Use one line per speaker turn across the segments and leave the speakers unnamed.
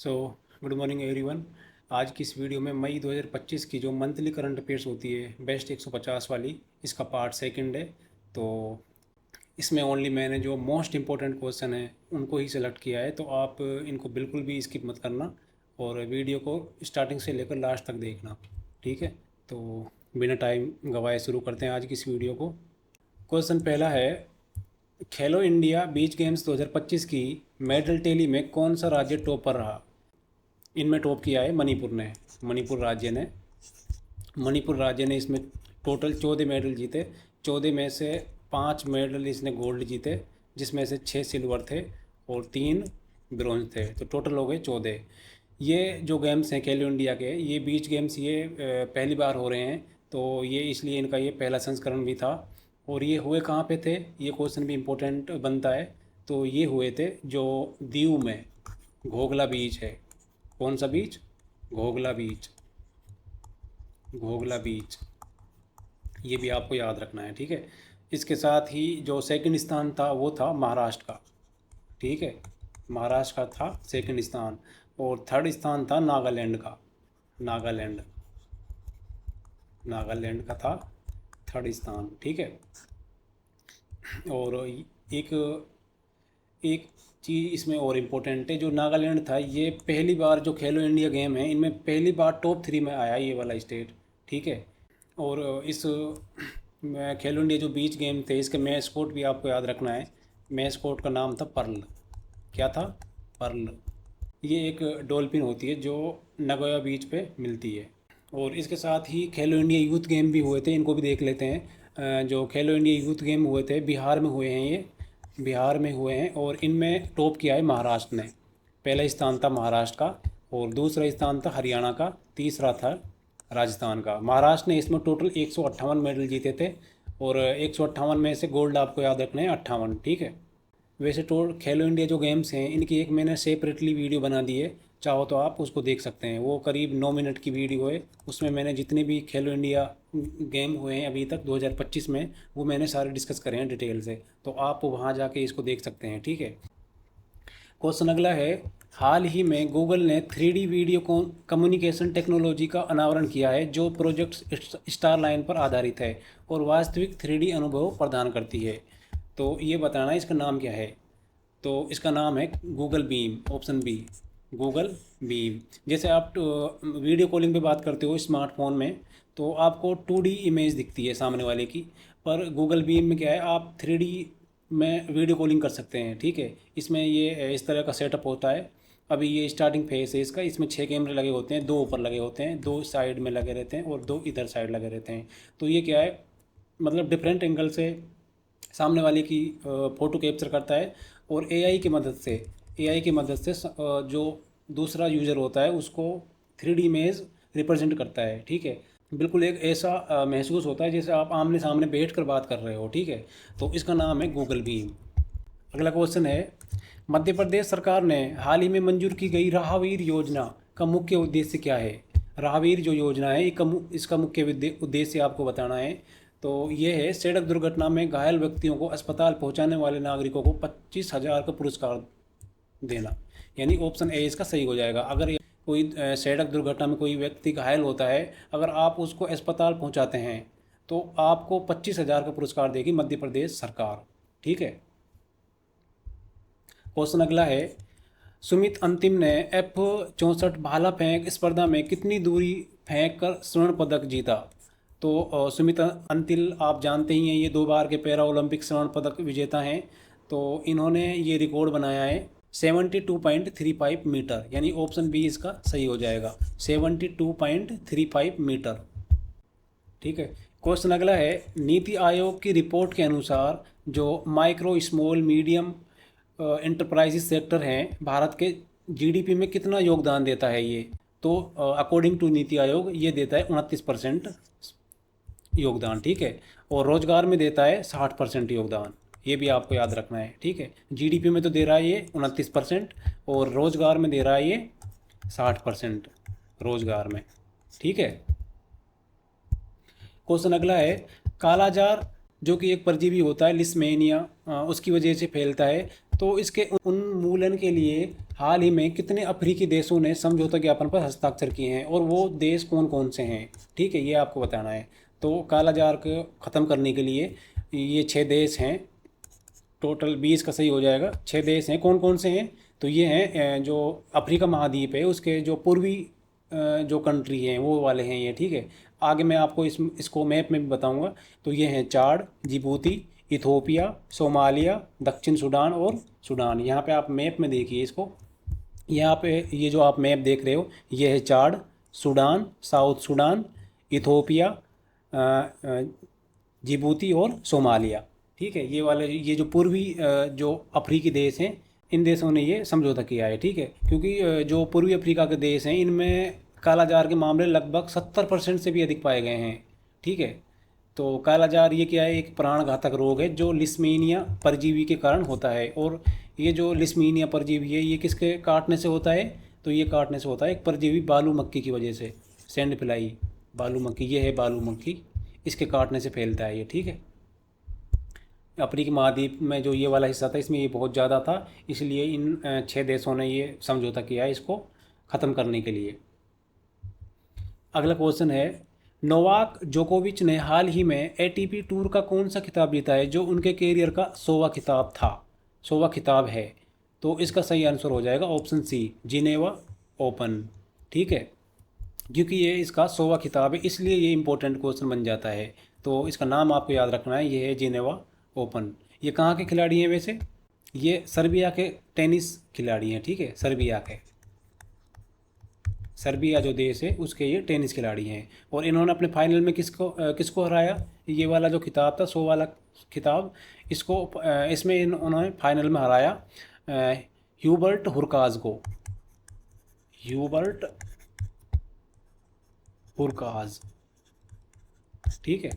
So good morning everyone. आज की इस वीडियो में मई 2025 की जो मंथली करंट अफेयर्स होती है बेस्ट 150 वाली, इसका पार्ट सेकंड है। तो इसमें ओनली मैंने जो मोस्ट इम्पोर्टेंट क्वेश्चन है उनको ही सेलेक्ट किया है, तो आप इनको बिल्कुल भी स्किप मत करना और वीडियो को स्टार्टिंग से लेकर लास्ट तक देखना। ठीक है, तो बिना टाइम गवाए शुरू करते हैं आज की इस वीडियो को। क्वेश्चन पहला है, खेलो इंडिया बीच गेम्स 2025 की मेडल टेली में कौन सा राज्य टॉप पर रहा? इनमें टॉप किया है मणिपुर ने। मणिपुर राज्य ने इसमें टोटल 14 मेडल जीते। 14 में से 5 मेडल इसने गोल्ड जीते, जिसमें से 6 सिल्वर थे और 3 ब्रॉन्ज थे, तो टोटल हो गए 14। ये जो गेम्स हैं खेलो इंडिया के, ये बीच गेम्स ये पहली बार हो रहे हैं, तो ये इसलिए इनका ये पहला संस्करण भी था। और ये हुए कहाँ पे थे, ये क्वेश्चन भी इम्पोर्टेंट बनता है। तो ये हुए थे जो दीव में घोगला बीच है। कौन सा बीच? घोगला बीच। घोगला बीच, ये भी आपको याद रखना है। ठीक है, इसके साथ ही जो सेकंड स्थान था वो था महाराष्ट्र का। ठीक है, महाराष्ट्र का था सेकंड स्थान, और थर्ड स्थान था नागालैंड का। नागालैंड नागालैंड का था थर्ड स्थान। ठीक है, और एक एक चीज़ इसमें और इम्पोर्टेंट है, जो नागालैंड था ये पहली बार जो खेलो इंडिया गेम है इनमें पहली बार टॉप 3 में आया ये वाला स्टेट। ठीक है, और इस खेलो इंडिया जो बीच गेम थे इसके मैस्कोट भी आपको याद रखना है। मैस्कोट का नाम था पर्ल। क्या था? पर्ल। ये एक डॉल्फिन होती है जो नगोया बीच पे मिलती है। और इसके साथ ही खेलो इंडिया यूथ गेम भी हुए थे, इनको भी देख लेते हैं। जो खेलो इंडिया यूथ गेम हुए थे बिहार में हुए हैं, ये बिहार में हुए हैं, और इनमें टॉप किया है महाराष्ट्र ने। पहला स्थान था महाराष्ट्र का, और दूसरा स्थान था हरियाणा का, तीसरा था राजस्थान का। महाराष्ट्र ने इसमें टोटल 158 मेडल जीते थे, और 158 में से गोल्ड आपको याद रखना है 58। ठीक है, वैसे तो खेलो इंडिया जो गेम्स हैं इनकी एक मैंने सेपरेटली वीडियो बना दी है, चाहो तो आप उसको देख सकते हैं। वो करीब 9 मिनट की वीडियो है, उसमें मैंने जितने भी खेलो इंडिया गेम हुए हैं अभी तक 2025 में, वो मैंने सारे डिस्कस करे हैं डिटेल से, तो आप वहाँ जाके इसको देख सकते हैं। ठीक है, क्वेश्चन अगला है, हाल ही में गूगल ने 3D वीडियो कम्युनिकेशन टेक्नोलॉजी का अनावरण किया है जो प्रोजेक्ट स्टार लाइन पर आधारित है और वास्तविक 3D अनुभव प्रदान करती है। तो ये बताना इसका नाम क्या है। तो इसका नाम है Google Beam, option B, Google Beam. जैसे आप वीडियो कॉलिंग पे बात करते हो स्मार्टफोन में, तो आपको 2D इमेज दिखती है सामने वाले की, पर गूगल बीम में क्या है, आप 3D में वीडियो कॉलिंग कर सकते हैं। ठीक है, इसमें ये इस तरह का सेटअप होता है। अभी ये स्टार्टिंग फेज है इसका। इसमें 6 कैमरे लगे होते हैं, 2 ऊपर लगे होते हैं, 2 साइड में लगे रहते हैं और 2 इधर साइड लगे रहते हैं। तो ये क्या है, मतलब डिफरेंट एंगल से सामने वाले की फ़ोटो कैप्चर करता है, और एआई की मदद से जो दूसरा यूज़र होता है उसको 3D इमेज रिप्रेजेंट करता है। ठीक है, बिल्कुल एक ऐसा महसूस होता है जैसे आप आमने सामने बैठ कर बात कर रहे हो। ठीक है, तो इसका नाम है गूगल बीम। अगला क्वेश्चन है, मध्य प्रदेश सरकार ने हाल ही में मंजूर की गई राहवीर योजना का मुख्य उद्देश्य क्या है? राहवीर जो योजना है इसका मुख्य उद्देश्य आपको बताना है। तो ये है, सड़क दुर्घटना में घायल व्यक्तियों को अस्पताल पहुंचाने वाले नागरिकों को 25,000 का पुरस्कार देना। यानी ऑप्शन ए इसका सही हो जाएगा। अगर कोई सड़क दुर्घटना में कोई व्यक्ति घायल होता है, अगर आप उसको अस्पताल पहुंचाते हैं तो आपको 25,000 का पुरस्कार देगी मध्य प्रदेश सरकार। ठीक है, क्वेश्चन अगला है, सुमित अंतिम ने F64 भाला फेंक स्पर्धा में कितनी दूरी फेंक कर स्वर्ण पदक जीता? तो सुमित अंतिल आप जानते ही हैं, ये 2 बार के पैरा ओलंपिक स्वर्ण पदक विजेता हैं। तो इन्होंने ये रिकॉर्ड बनाया है 72.35 मीटर, यानी ऑप्शन बी इसका सही हो जाएगा, 72.35 मीटर। ठीक है, क्वेश्चन अगला है, नीति आयोग की रिपोर्ट के अनुसार जो micro small medium enterprises sector हैं भारत के जीडीपी में कितना योगदान देता है ये? तो अकॉर्डिंग टू नीति आयोग ये देता है 29% योगदान। ठीक है, और रोजगार में देता है 60% योगदान। ये भी आपको याद रखना है। ठीक है, जीडीपी में तो दे रहा है ये 29%, और रोजगार में दे रहा है ये 60% रोजगार में। ठीक है, क्वेश्चन अगला है, कालाजार जो कि एक परजीवी होता है लिस्मेनिया, उसकी वजह से फैलता है। तो इसके उन्मूलन के लिए हाल ही में कितने अफ्रीकी देशों ने समझौता ज्ञापन पर हस्ताक्षर किए हैं, और वो देश कौन कौन से हैं, ठीक है, ये आपको बताना है। तो कालाजार को ख़त्म करने के लिए ये 6 देश हैं, टोटल 20 का सही हो जाएगा। 6 देश हैं, कौन कौन से हैं? तो ये हैं जो अफ्रीका महाद्वीप है उसके जो पूर्वी जो कंट्री हैं वो वाले हैं ये, ठीक है। आगे मैं आपको इसको मैप में भी बताऊंगा। तो ये हैं चाड, जिबूती, इथोपिया, सोमालिया, दक्षिण सूडान और सूडान। यहाँ पे आप मैप में देखिए इसको, यहाँ पे ये जो आप मैप देख रहे हो ये है Chad, Sudan, South Sudan, Ethiopia, Djibouti और सोमालिया, ठीक है। ये वाले ये जो पूर्वी जो अफ्रीकी देश हैं इन देशों ने ये समझौता किया है, ठीक है। क्योंकि जो पूर्वी अफ्रीका के देश हैं इनमें कालाजार के मामले लगभग 70% से भी अधिक पाए गए हैं, ठीक है। तो कालाजार ये क्या है, एक प्राणघातक रोग है जो लिस्मीनिया परजीवी के कारण होता है। और ये जो लिस्मीनिया परजीवी है ये किसके काटने से होता है? तो ये काटने से होता है एक परजीवी बालू मक्खी की वजह से, सैंड फ्लाई बालू मक्खी, ये है बालू मक्खी, इसके काटने से फैलता है ये, ठीक है। अफ्रीकी महाद्वीप में जो ये वाला हिस्सा था इसमें ये बहुत ज़्यादा था, इसलिए इन 6 देशों ने ये समझौता किया है इसको ख़त्म करने के लिए। अगला क्वेश्चन है, नोवाक जोकोविच ने हाल ही में एटीपी टूर का कौन सा खिताब जीता है जो उनके कैरियर का 100वां खिताब था, 100वां खिताब है? तो इसका सही आंसर हो जाएगा ऑप्शन सी, जिनेवा ओपन, ठीक है। क्योंकि ये इसका 100वां खिताब है इसलिए ये इंपॉर्टेंट क्वेश्चन बन जाता है। तो इसका नाम आपको याद रखना है, ये है जिनेवा ओपन। ये कहाँ के खिलाड़ी हैं वैसे? ये सर्बिया के टेनिस खिलाड़ी हैं, ठीक है, सर्बिया जो देश है उसके ये टेनिस खिलाड़ी हैं। और इन्होंने अपने फाइनल में किसको हराया? ये वाला जो खिताब था 100 वाला खिताब, इसमें उन्होंने फाइनल में हराया ह्यूबर्ट हुरकाज को, ह्यूबर्ट हुरकाज, ठीक है।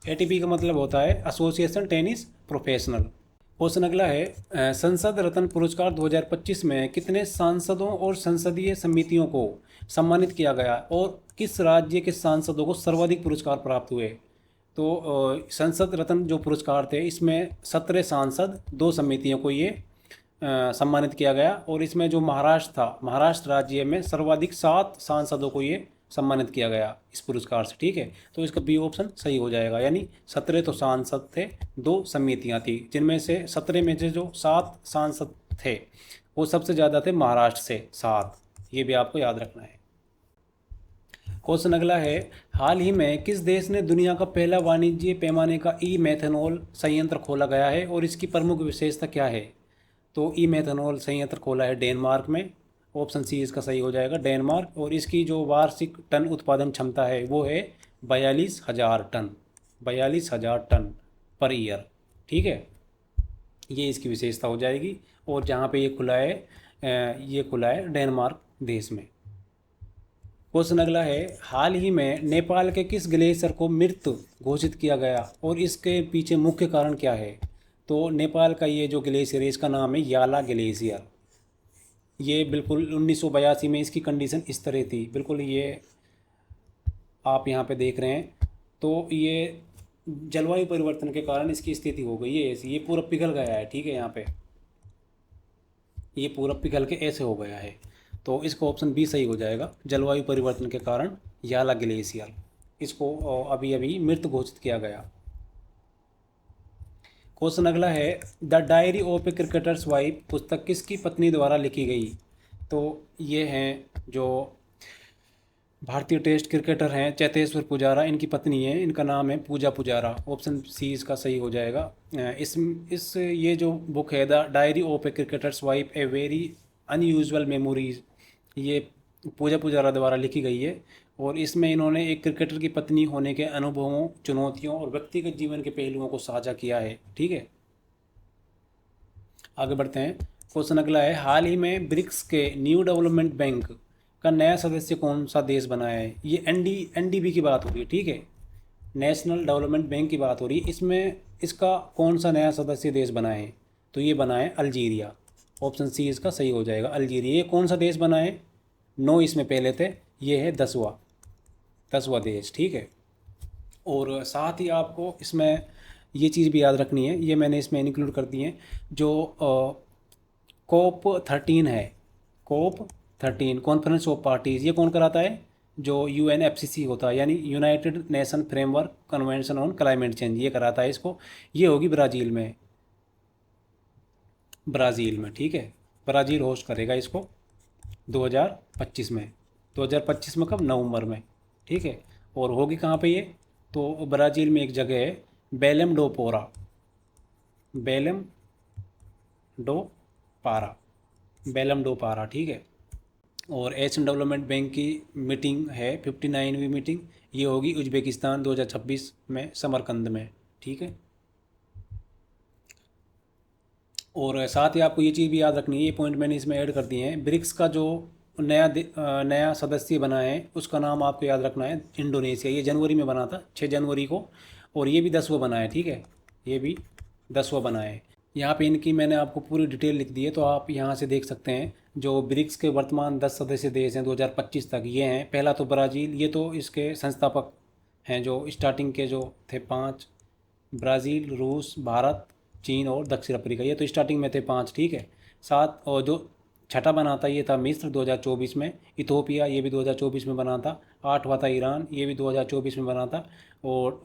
एटीपी का मतलब होता है एसोसिएशन टेनिस प्रोफेशनल। क्वेश्चन अगला है, संसद रत्न पुरस्कार 2025 में कितने सांसदों और संसदीय समितियों को सम्मानित किया गया और किस राज्य के सांसदों को सर्वाधिक पुरस्कार प्राप्त हुए? तो संसद रत्न जो पुरस्कार थे इसमें 17 सांसद, 2 समितियों को ये सम्मानित किया गया। और इसमें जो महाराष्ट्र था, महाराष्ट्र राज्य में सर्वाधिक 7 सांसदों को ये सम्मानित किया गया इस पुरस्कार से, ठीक है। तो इसका बी ऑप्शन सही हो जाएगा, यानी 17 तो सांसद थे, 2 समितियां थी, जिनमें से 17 में से जो 7 सांसद थे वो सबसे ज़्यादा थे महाराष्ट्र से 7, ये भी आपको याद रखना है। क्वेश्चन अगला है, हाल ही में किस देश ने दुनिया का पहला वाणिज्य पैमाने का ई मेथनॉल संयंत्र खोला गया है और इसकी प्रमुख विशेषता क्या है? तो ई मेथनॉल संयंत्र खोला है डेनमार्क में, ऑप्शन सी इसका सही हो जाएगा, डेनमार्क। और इसकी जो वार्षिक टन उत्पादन क्षमता है वो है 42,000 टन, 42,000 टन पर ईयर, ठीक है, ये इसकी विशेषता हो जाएगी। और जहाँ पे ये खुला है डेनमार्क देश में। क्वेश्चन अगला है, हाल ही में नेपाल के किस ग्लेशियर को मृत घोषित किया गया और इसके पीछे मुख्य कारण क्या है? तो नेपाल का ये जो ग्लेशियर है इसका नाम है याला ग्लेशियर। ये बिल्कुल 1982 में इसकी कंडीशन इस तरह थी, बिल्कुल ये आप यहाँ पे देख रहे हैं। तो ये जलवायु परिवर्तन के कारण इसकी स्थिति हो गई है ऐसी, ये पूरा पिघल गया है, ठीक है। यहाँ पे ये पूरा पिघल के ऐसे हो गया है, तो इसको ऑप्शन बी सही हो जाएगा, जलवायु परिवर्तन के कारण याला ग्लेशियर, इसको अभी अभी मृत घोषित किया गया। क्वेश्चन अगला है, the diary of A cricketers wife पुस्तक किसकी पत्नी द्वारा लिखी गई? तो ये हैं जो भारतीय टेस्ट क्रिकेटर हैं चेतेश्वर पुजारा, इनकी पत्नी है, इनका नाम है पूजा पुजारा, ऑप्शन सी इसका सही हो जाएगा। इस ये जो बुक है the diary of A cricketers wife a very unusual memories, ये पूजा पुजारा द्वारा लिखी गई है। और इसमें इन्होंने एक क्रिकेटर की पत्नी होने के अनुभवों, चुनौतियों और व्यक्तिगत जीवन के पहलुओं को साझा किया है, ठीक है। आगे बढ़ते हैं। क्वेश्चन अगला है, हाल ही में ब्रिक्स के न्यू डेवलपमेंट बैंक का नया सदस्य कौन सा देश बना है? ये एनडीबी की बात हो रही है, ठीक है, नेशनल डेवलपमेंट बैंक की बात हो रही है। इसमें इसका कौन सा नया सदस्य देश बना है? तो ये बना है अल्जीरिया, ऑप्शन सी इसका सही हो जाएगा, अल्जीरिया। ये कौन सा देश बना है? 9 इसमें पहले थे, ये है 10वां देश, ठीक है। और साथ ही आपको इसमें ये चीज़ भी याद रखनी है, ये मैंने इसमें इंक्लूड कर दी है, जो COP13 है, COP13 कॉन्फ्रेंस ऑफ पार्टीज़, ये कौन कराता है? जो UNFCCC होता है, यानी United nation framework convention on climate change, ये कराता है इसको। ये होगी ब्राज़ील में, ब्राज़ील में, ठीक है। ब्राज़ील होस्ट करेगा इसको 2025 में। 2025 में कब? नवंबर में, ठीक है। और होगी कहाँ पे ये? तो ब्राज़ील में एक जगह है, बेलम डो पोरा, बेलम डो पारा, बेलम डो पारा, ठीक है। और एशियन डेवलपमेंट बैंक की मीटिंग है 59वीं मीटिंग, ये होगी उज्बेकिस्तान 2026 में, समरकंद में, ठीक है। और साथ ही आपको ये चीज़ भी याद रखनी है, ये पॉइंट मैंने इसमें ऐड कर दिए हैं, ब्रिक्स का जो नया सदस्य बना है उसका नाम आपको याद रखना है इंडोनेशिया। ये जनवरी में बना था, 6 जनवरी को, और ये भी 10वां बना है, ठीक है। ये भी 10वां बना है। यहाँ पे इनकी मैंने आपको पूरी डिटेल लिख दी है, तो आप यहाँ से देख सकते हैं। जो ब्रिक्स के वर्तमान 10 सदस्य देश हैं 2025 तक, ये हैं। पहला तो ब्राज़ील, ये तो इसके संस्थापक हैं, जो स्टार्टिंग के जो थे 5, ब्राज़ील, रूस, भारत, चीन और दक्षिण अफ्रीका, ये तो स्टार्टिंग में थे 5, ठीक है। 7, और जो छठा बना था ये था मिस्र 2024 में, इथोपिया ये भी 2024 में बना था, 8वां था ईरान, ये भी 2024 में बना था, और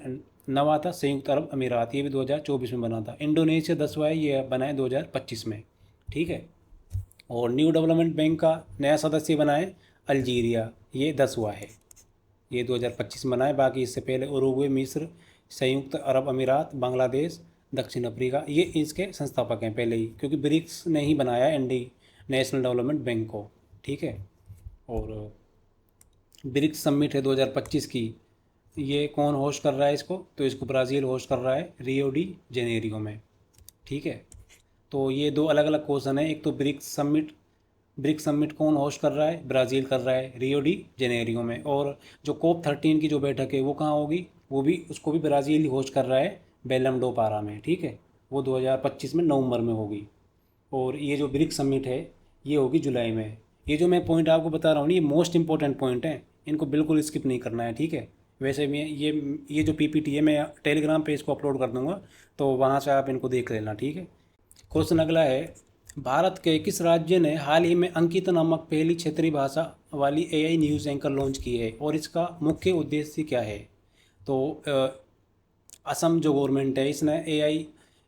9वां था संयुक्त अरब अमीरात, ये भी 2024 में बना था। इंडोनेशिया 10वां है, ये बना है 2025 में, ठीक है। और न्यू डेवलपमेंट बैंक का नया सदस्य बना है अल्जीरिया, ये 10वां है, ये 2025 में बना है। बाकी इससे पहले उरुग्वे, मिस्र, संयुक्त अरब अमीरात, बांग्लादेश, दक्षिण अफ्रीका, ये इसके संस्थापक हैं पहले ही, क्योंकि ब्रिक्स ने ही बनाया एनडी, नेशनल डेवलपमेंट बैंक को, ठीक है। और ब्रिक्स समिट है 2025 की, ये कौन होस्ट कर रहा है इसको? तो इसको ब्राज़ील होस्ट कर रहा है, रियो डी जेनेरियो में, ठीक है। तो ये दो अलग अलग क्वेश्चन है, एक तो ब्रिक्स समिट कौन होस्ट कर रहा है? ब्राज़ील कर रहा है, रियो डी जेनेरियो में। और जो COP13 की जो बैठक है वो कहाँ होगी? वो भी, उसको भी ब्राज़ील ही होस्ट कर रहा है, बेलम डो पारा में, ठीक है। वो 2025 में नवंबर में होगी। और ये जो ब्रिक्स समिट है ये होगी जुलाई में। ये जो मैं पॉइंट आपको बता रहा हूँ, ये मोस्ट इंपॉर्टेंट पॉइंट है, इनको बिल्कुल स्किप नहीं करना है, ठीक है। वैसे भी ये जो PPT है, मैं टेलीग्राम पे इसको अपलोड कर दूंगा, तो वहाँ से आप इनको देख लेना, ठीक है। क्वेश्चन अगला है, भारत के किस राज्य ने हाल ही में अंकित नामक पहली क्षेत्रीय भाषा वाली AI न्यूज़ एंकर लॉन्च की है और इसका मुख्य उद्देश्य क्या है? तो असम जो गवर्नमेंट है, इसने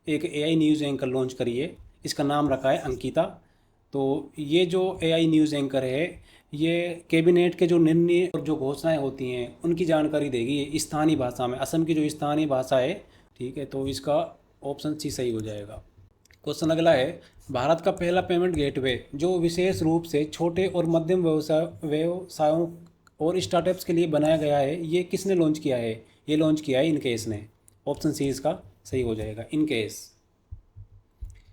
एक AI न्यूज़ एंकर लॉन्च करी है, इसका नाम रखा है अंकिता। तो ये जो AI न्यूज़ एंकर है, ये कैबिनेट के जो निर्णय और जो घोषणाएं होती हैं उनकी जानकारी देगी, ये स्थानीय भाषा में, असम की जो स्थानीय भाषा है, ठीक है। तो इसका ऑप्शन C सही हो जाएगा। क्वेश्चन अगला है, भारत का पहला पेमेंट गेटवे जो विशेष रूप से छोटे और मध्यम व्यवसायों और स्टार्टअप्स के लिए बनाया गया है, ये किसने लॉन्च किया है? ये लॉन्च किया है इनकेस ने। ऑप्शन C इसका सही हो जाएगा, इनकेस।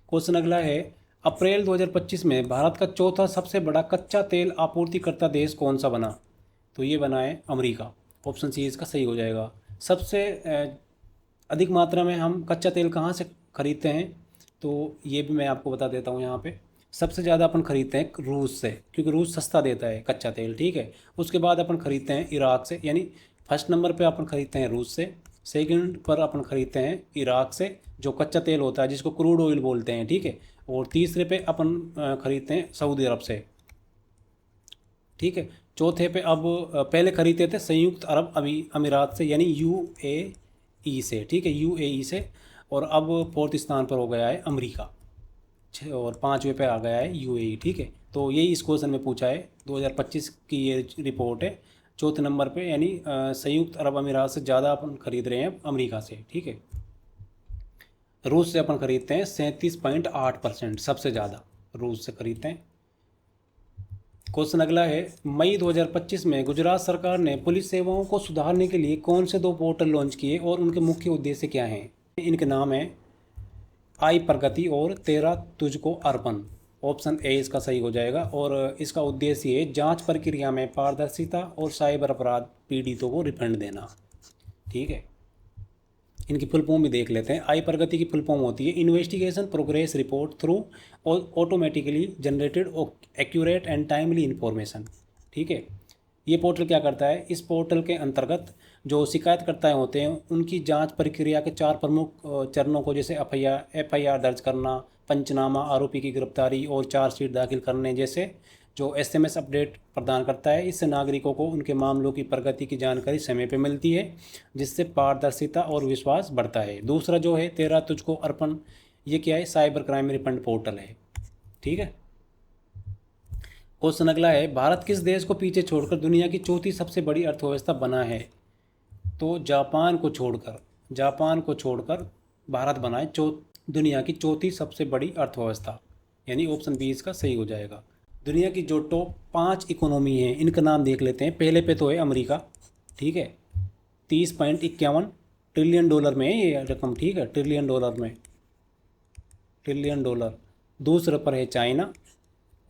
क्वेश्चन अगला है, अप्रैल 2025 में भारत का चौथा सबसे बड़ा कच्चा तेल आपूर्तिकर्ता देश कौन सा बना? तो ये बना है अमेरिका। ऑप्शन C इसका सही हो जाएगा। सबसे अधिक मात्रा में हम कच्चा तेल कहाँ से खरीदते हैं? तो ये भी मैं आपको बता देता हूँ यहाँ पे। सबसे ज़्यादा अपन खरीदते हैं रूस से, क्योंकि रूस सस्ता देता है कच्चा तेल, ठीक है। उसके बाद अपन खरीदते हैं इराक से, यानी फर्स्ट नंबर पे अपन खरीदते हैं रूस से, सेकंड पर अपन खरीदते हैं इराक से जो कच्चा तेल होता है, जिसको क्रूड ऑयल बोलते हैं, ठीक है। और तीसरे पे अपन खरीदते हैं सऊदी अरब से, ठीक है। चौथे पे अब पहले खरीदते थे संयुक्त अरब अमीरात से, यानी UAE से, ठीक है, UAE से। और अब फोर्थ स्थान पर हो गया है अमेरिका, और 5वें पे आ गया है UAE, ठीक है। तो यही इस क्वेश्चन में पूछा है, 2025 की ये रिपोर्ट है। चौथे नंबर पे, यानी संयुक्त अरब अमीरात से ज़्यादा अपन खरीद रहे हैं अमेरिका से, ठीक है। रूस से अपन खरीदते हैं 37.8%, सबसे ज़्यादा रूस से खरीदते हैं। क्वेश्चन अगला है, मई 2025 में गुजरात सरकार ने पुलिस सेवाओं को सुधारने के लिए कौन से 2 पोर्टल लॉन्च किए और उनके मुख्य उद्देश्य क्या हैं? इनके नाम हैं आई प्रगति और तेरा तुझको अर्पण। ऑप्शन A इसका सही हो जाएगा। और इसका उद्देश्य है जांच प्रक्रिया में पारदर्शिता और साइबर अपराध पीड़ितों को रिफंड देना, ठीक है। इनकी फुल फॉर्म भी देख लेते हैं। आई प्रगति की फुल फॉर्म होती है investigation progress report through automatically generated accurate and timely information, ठीक है। ये पोर्टल क्या करता है? इस पोर्टल के अंतर्गत जो शिकायतकर्ता होते हैं उनकी जांच प्रक्रिया के 4 प्रमुख चरणों को, जैसे एफआईआर दर्ज करना, पंचनामा, आरोपी की गिरफ्तारी और चार्जशीट दाखिल करने जैसे जो एसएमएस अपडेट प्रदान करता है। इससे नागरिकों को उनके मामलों की प्रगति की जानकारी समय पर मिलती है, जिससे पारदर्शिता और विश्वास बढ़ता है। दूसरा जो है तेरा तुझको अर्पण, ये क्या है, साइबर क्राइम रिफंड पोर्टल है। ठीक है। क्वेश्चन अगला है, भारत किस देश को पीछे छोड़कर दुनिया की चौथी सबसे बड़ी अर्थव्यवस्था बना है? तो जापान को छोड़कर भारत बना है दुनिया की चौथी सबसे बड़ी अर्थव्यवस्था, यानी ऑप्शन बी इसका सही हो जाएगा। दुनिया की जो टॉप 5 इकोनॉमी हैं इनका नाम देख लेते हैं। पहले पे तो है अमेरिका, ठीक है, 30.51 ट्रिलियन डॉलर में है ये रकम, ठीक है, ट्रिलियन डॉलर। दूसरे पर है चाइना,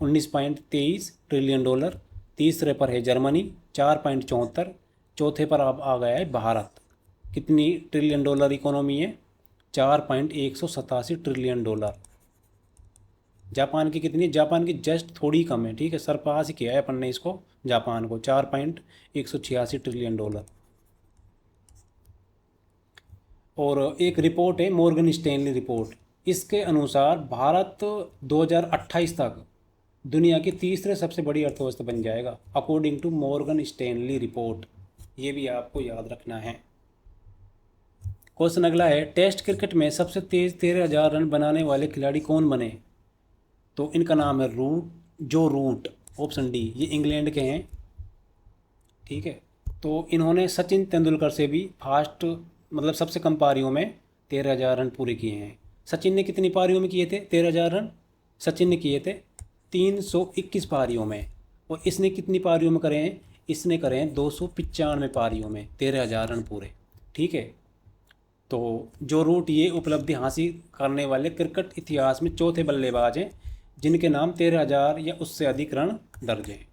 19.23 ट्रिलियन डॉलर। तीसरे पर है जर्मनी, 4.74। चौथे पर अब आ गया है भारत। कितनी ट्रिलियन डॉलर इकोनॉमी है? 4.187 ट्रिलियन डॉलर। जापान की कितनी? जापान की जस्ट थोड़ी कम है, ठीक है, सरपास ही किया है अपन ने इसको, जापान को, 4.186 ट्रिलियन डॉलर। और एक रिपोर्ट है मॉर्गन स्टैनली रिपोर्ट, इसके अनुसार भारत 2028 तक दुनिया की तीसरे सबसे बड़ी अर्थव्यवस्था बन जाएगा, according to Morgan Stanley report. ये भी आपको याद रखना है। क्वेश्चन अगला है, टेस्ट क्रिकेट में सबसे तेज 13,000 रन बनाने वाले खिलाड़ी कौन बने? तो इनका नाम है जो रूट, ऑप्शन डी। ये इंग्लैंड के हैं, ठीक है। तो इन्होंने सचिन तेंदुलकर से भी फास्ट, मतलब सबसे कम पारियों में 13,000 रन पूरे किए हैं। सचिन ने कितनी पारियों में किए थे 13,000 रन? सचिन ने किए थे 321 पारियों में। और इसने कितनी पारियों में करे हैं? इसने करे हैं 295 पारियों में 13,000 रन पूरे, ठीक है। तो जो रूट ये उपलब्धि हासिल करने वाले क्रिकेट इतिहास में चौथे बल्लेबाज हैं जिनके नाम 13,000 या उससे अधिक रन दर्ज हैं।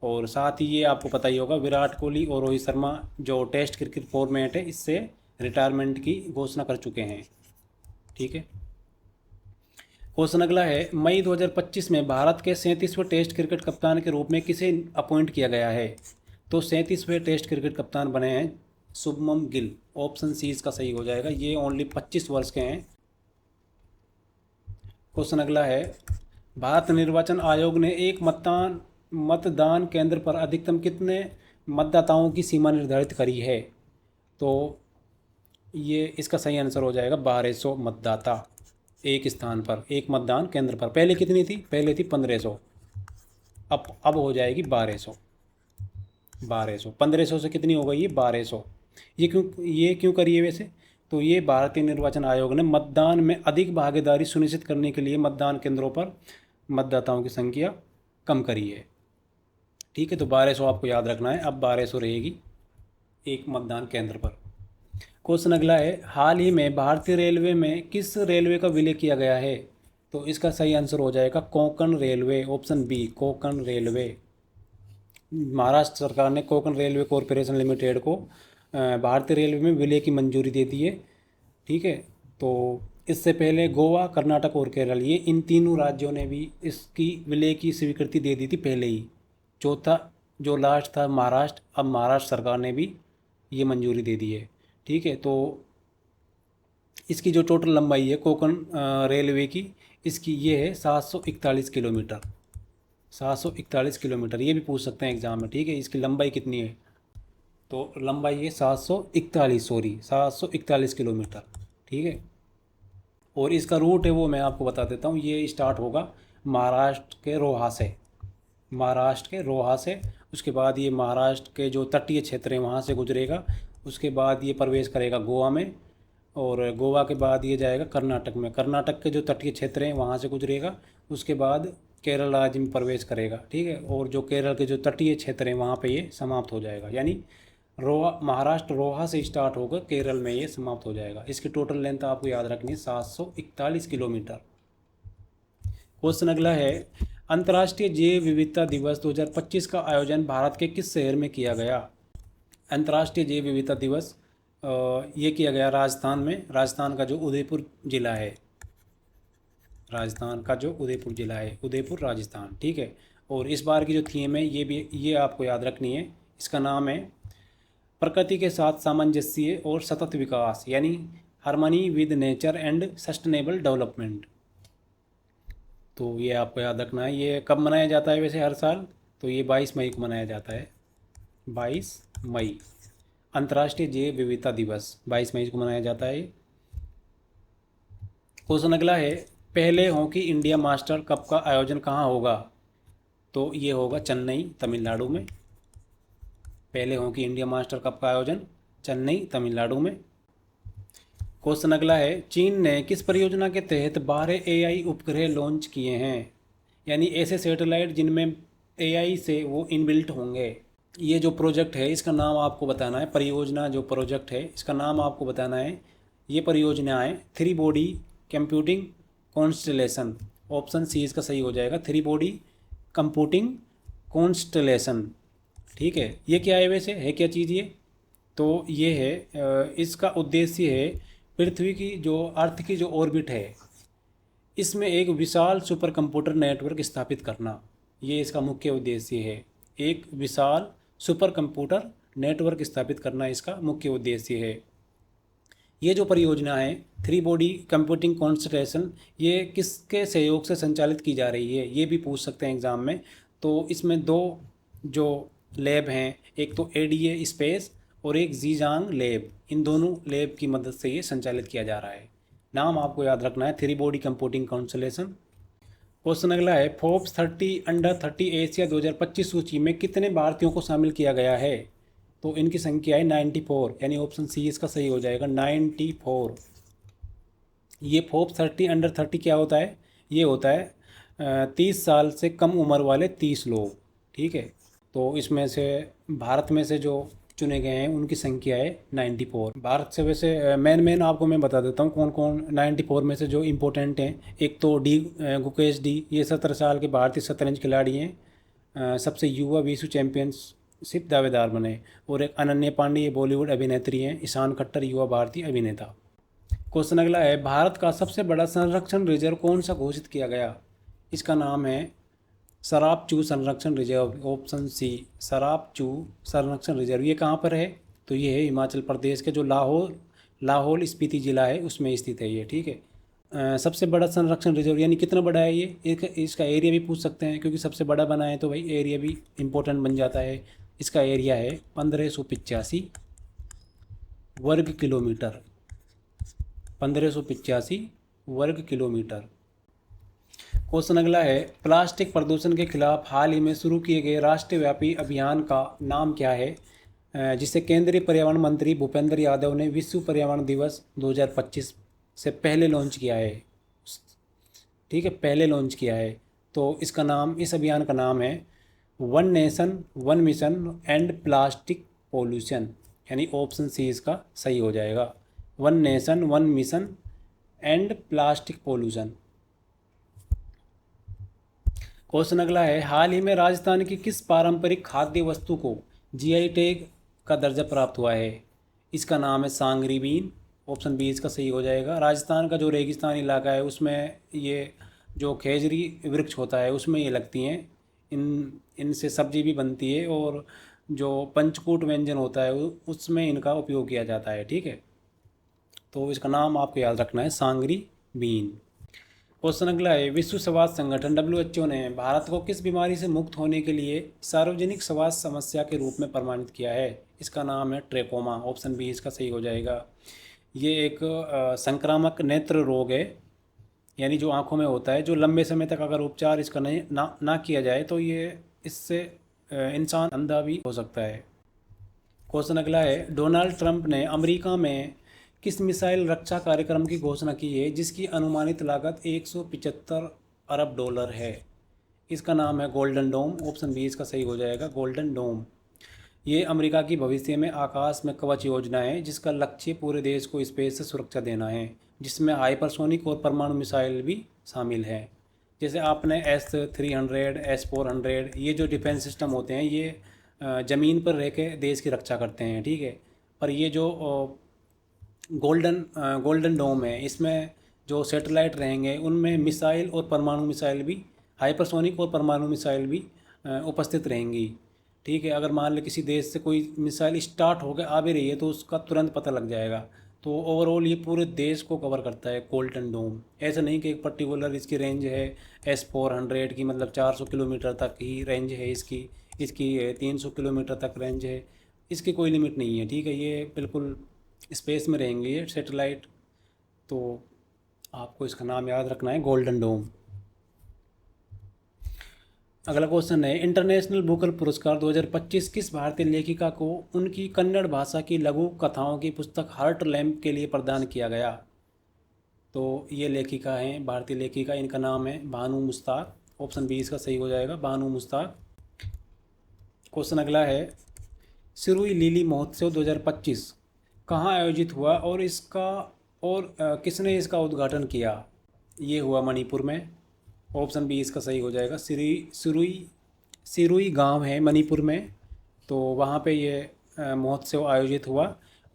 और साथ ही ये आपको पता ही होगा, विराट कोहली और रोहित शर्मा जो टेस्ट क्रिकेट फॉर्मेट है इससे रिटायरमेंट की घोषणा कर चुके हैं, ठीक है। क्वेश्चन अगला है, मई 2025 में भारत के 37वें टेस्ट क्रिकेट कप्तान के रूप में किसे अपॉइंट किया गया है? तो 37वें टेस्ट क्रिकेट कप्तान बने हैं शुभमन गिल, ऑप्शन सी इसका सही हो जाएगा। ये ओनली 25 वर्ष के हैं। क्वेश्चन अगला है, भारत निर्वाचन आयोग ने एक मतदान केंद्र पर अधिकतम कितने मतदाताओं की सीमा निर्धारित करी है? तो ये इसका सही आंसर हो जाएगा 1200 मतदाता एक स्थान पर, एक मतदान केंद्र पर। पहले कितनी थी? पहले थी 1500, अब हो जाएगी 1200। 1500 से कितनी हो गई? ये 1200। ये क्यों करी है वैसे? तो ये भारतीय निर्वाचन आयोग ने मतदान में अधिक भागीदारी सुनिश्चित करने के लिए मतदान केंद्रों पर मतदाताओं की संख्या कम करी है, ठीक है। तो 1200 आपको याद रखना है, अब 1200 रहेगी एक मतदान केंद्र पर। क्वेश्चन अगला है, हाल ही में भारतीय रेलवे में किस रेलवे का विलय किया गया है? तो इसका सही आंसर हो जाएगा Konkan railway, option B, Konkan railway. Maharashtra सरकार ने कोंकण रेलवे कॉरपोरेशन लिमिटेड को भारतीय रेलवे में विलय की मंजूरी दे दी है, ठीक है। तो इससे पहले गोवा, कर्नाटक और केरल, ये इन तीनों राज्यों ने भी इसकी विलय की स्वीकृति दे दी थी पहले ही। चौथा जो लास्ट था महाराष्ट्र, अब महाराष्ट्र सरकार ने भी ये मंजूरी दे दी है, ठीक है। तो इसकी जो टोटल लंबाई है कोंकण रेलवे की, इसकी ये है 741 किलोमीटर। 741 किलोमीटर, ये भी पूछ सकते हैं एग्ज़ाम में, ठीक है। इसकी लंबाई कितनी है? तो लंबाई है 741 किलोमीटर, ठीक है। और इसका रूट है वो मैं आपको बता देता हूँ। ये स्टार्ट होगा महाराष्ट्र के रोहा से, उसके बाद ये महाराष्ट्र के जो तटीय क्षेत्र हैं वहाँ से गुजरेगा, उसके बाद ये प्रवेश करेगा गोवा में, और गोवा के बाद ये जाएगा कर्नाटक में, कर्नाटक के जो तटीय क्षेत्र हैं वहाँ से गुजरेगा, उसके बाद केरल राज्य में प्रवेश करेगा, ठीक है। और जो केरल के जो तटीय क्षेत्र हैं वहाँ पे ये समाप्त हो जाएगा, यानी महाराष्ट्र रोहा से स्टार्ट होकर केरल में ये समाप्त हो जाएगा। इसकी टोटल लेंथ आपको याद रखनी है 741 किलोमीटर। क्वेश्चन अगला है, अंतर्राष्ट्रीय जैव विविधता दिवस 2025 का आयोजन भारत के किस शहर में किया गया? अंतर्राष्ट्रीय जैव विविधता दिवस ये किया गया राजस्थान में। राजस्थान का जो उदयपुर ज़िला है, उदयपुर राजस्थान, ठीक है। और इस बार की जो थीम है ये आपको याद रखनी है, इसका नाम है प्रकृति के साथ सामंजस्य और सतत विकास, यानी harmony with nature and sustainable development. तो ये आपको याद रखना है। ये कब मनाया जाता है वैसे हर साल? तो ये 22 मई को मनाया जाता है। 22 मई, अंतर्राष्ट्रीय जैव विविधता दिवस 22 मई को मनाया जाता है। क्वेश्चन अगला है, पहले हॉकी इंडिया मास्टर कप का आयोजन कहाँ होगा? तो ये होगा चेन्नई, तमिलनाडु में। पहले हॉकी इंडिया मास्टर कप का आयोजन चेन्नई, तमिलनाडु में। क्वेश्चन अगला है, चीन ने किस परियोजना के तहत 12 एआई उपग्रह लॉन्च किए हैं? यानी ऐसे सैटेलाइट जिनमें एआई से वो इनबिल्ट होंगे। ये जो प्रोजेक्ट है इसका नाम आपको बताना है। परियोजना जो प्रोजेक्ट है इसका नाम आपको बताना है। ये परियोजना है 3 body computing constellation. Option C इसका सही हो जाएगा, 3 बॉडी कंप्यूटिंग कॉन्स्टलेशन। ठीक है, ये क्या है वैसे, है क्या चीज़ ये? तो ये है, इसका उद्देश्य है पृथ्वी की जो अर्थ की जो ऑर्बिट है इसमें एक विशाल सुपर कंप्यूटर नेटवर्क स्थापित करना। ये इसका मुख्य उद्देश्य है। एक विशाल सुपर कंप्यूटर नेटवर्क स्थापित करना इसका मुख्य उद्देश्य है। ये जो परियोजना है 3 बॉडी कंप्यूटिंग कॉन्स्टलेशन, ये किसके सहयोग से संचालित की जा रही है, ये भी पूछ सकते हैं एग्ज़ाम में। तो इसमें 2 जो लैब हैं, एक तो एडीए स्पेस और एक जीजांग लैब, इन दोनों लैब की मदद से ये संचालित किया जा रहा है। नाम आपको याद रखना है, 3 बॉडी कंप्यूटिंग कॉन्स्टलेशन। क्वेश्चन अगला है, फोर्ब्स 30 अंडर 30 एशिया 2025 सूची में कितने भारतीयों को शामिल किया गया है? तो इनकी संख्या है 94, यानी ऑप्शन सी इसका सही हो जाएगा, 94। ये फोर्ब्स 30 अंडर 30 क्या होता है? ये होता है 30 साल से कम उम्र वाले 30 लोग। ठीक है, तो इसमें से भारत में से जो चुने गए हैं उनकी संख्या है 94। भारत से वैसे मेन आपको मैं बता देता हूँ कौन कौन 94 में से जो इम्पोर्टेंट हैं। एक तो गुकेश डी, ये 17 साल के भारतीय शतरंज खिलाड़ी हैं, सबसे युवा विश्व चैंपियनशिप दावेदार बने। और एक अनन्या पांडे, ये बॉलीवुड अभिनेत्री हैं। ईशान खट्टर युवा भारतीय अभिनेता। क्वेश्चन अगला है, भारत का सबसे बड़ा संरक्षण रिजर्व कौन सा घोषित किया गया? इसका नाम है सरापचू संरक्षण रिजर्व। ऑप्शन सी, सरापचू संरक्षण रिजर्व। ये कहाँ पर है? तो ये है हिमाचल प्रदेश के जो लाहौल स्पीति ज़िला है उसमें स्थित है ये। ठीक है, सबसे बड़ा संरक्षण रिजर्व यानी कितना बड़ा है ये? इसका एरिया भी पूछ सकते हैं, क्योंकि सबसे बड़ा बना है तो भाई एरिया भी इम्पोर्टेंट बन जाता है। इसका एरिया है 1585 वर्ग किलोमीटर। 1585 वर्ग किलोमीटर। क्वेश्चन अगला है, प्लास्टिक प्रदूषण के खिलाफ हाल ही में शुरू किए गए राष्ट्रव्यापी अभियान का नाम क्या है, जिसे केंद्रीय पर्यावरण मंत्री भूपेंद्र यादव ने विश्व पर्यावरण दिवस 2025 से पहले लॉन्च किया है? ठीक है, पहले लॉन्च किया है। तो इसका नाम, इस अभियान का नाम है 1 nation 1 mission and plastic pollution, यानी ऑप्शन सी इसका सही हो जाएगा, 1 nation 1 mission and plastic pollution. Question अगला है, हाल ही में राजस्थान की किस पारंपरिक खाद्य वस्तु को जीआई टैग का दर्जा प्राप्त हुआ है? इसका नाम है सांगरी बीन। ऑप्शन बी इसका सही हो जाएगा। राजस्थान का जो रेगिस्तान इलाका है उसमें ये जो खेजरी वृक्ष होता है उसमें ये लगती हैं। इनसे सब्जी भी बनती है और जो पंचकूट व्यंजन होता है उसमें इनका उपयोग किया जाता है। ठीक है, तो इसका नाम आपको याद रखना है, सांगरी बीन। क्वेश्चन अगला है, विश्व स्वास्थ्य संगठन WHO ने भारत को किस बीमारी से मुक्त होने के लिए सार्वजनिक स्वास्थ्य समस्या के रूप में प्रमाणित किया है? इसका नाम है ट्रेकोमा। ऑप्शन बी इसका सही हो जाएगा। ये एक संक्रामक नेत्र रोग है, यानी जो आंखों में होता है, जो लंबे समय तक अगर उपचार इसका नहीं ना किया जाए तो ये इससे इंसान अंधा भी हो सकता है। क्वेश्चन अगला है, डोनाल्ड ट्रंप ने अमेरिका में किस मिसाइल रक्षा कार्यक्रम की घोषणा की है जिसकी अनुमानित लागत 175 अरब डॉलर है? इसका नाम है गोल्डन डोम। ऑप्शन बी इसका सही हो जाएगा, गोल्डन डोम। ये अमेरिका की भविष्य में आकाश में कवच योजना है जिसका लक्ष्य पूरे देश को स्पेस से सुरक्षा देना है, जिसमें हाइपरसोनिक और परमाणु मिसाइल भी शामिल है। जैसे आपने S-300, S-400, ये जो डिफेंस सिस्टम होते हैं ये ज़मीन पर रह के देश की रक्षा करते हैं। ठीक है, पर ये जो गोल्डन डोम है इसमें जो सैटेलाइट रहेंगे उनमें मिसाइल और परमाणु मिसाइल भी, हाइपरसोनिक और परमाणु मिसाइल भी उपस्थित रहेंगी। ठीक है। अगर मान ले किसी देश से कोई मिसाइल स्टार्ट होकर आ भी रही है तो उसका तुरंत पता लग जाएगा। तो ओवरऑल ये पूरे देश को कवर करता है गोल्डन डोम। ऐसा नहीं कि एक पर्टिकुलर इसकी रेंज है S-400 की, मतलब 400 किलोमीटर तक ही रेंज है इसकी, इसकी 300 किलोमीटर तक रेंज है, इसकी कोई लिमिट नहीं है। ठीक है, ये बिल्कुल स्पेस में रहेंगे ये सैटेलाइट। तो आपको इसका नाम याद रखना है, गोल्डन डोम। अगला क्वेश्चन है, इंटरनेशनल बुकर पुरस्कार 2025 किस भारतीय लेखिका को उनकी कन्नड़ भाषा की लघु कथाओं की पुस्तक हार्ट लैम्प के लिए प्रदान किया गया? तो ये लेखिका हैं, भारतीय लेखिका, इनका नाम है बानू मुश्ताक। ऑप्शन बी इसका सही हो जाएगा, बानू मुश्ताक। क्वेश्चन अगला है, सिरुई लिली महोत्सव 2025 कहाँ आयोजित हुआ और इसका किसने इसका उद्घाटन किया? ये हुआ मणिपुर में। ऑप्शन बी इसका सही हो जाएगा, सिरुई सिरुई गांव है मणिपुर में, तो वहाँ पे ये महोत्सव आयोजित हुआ।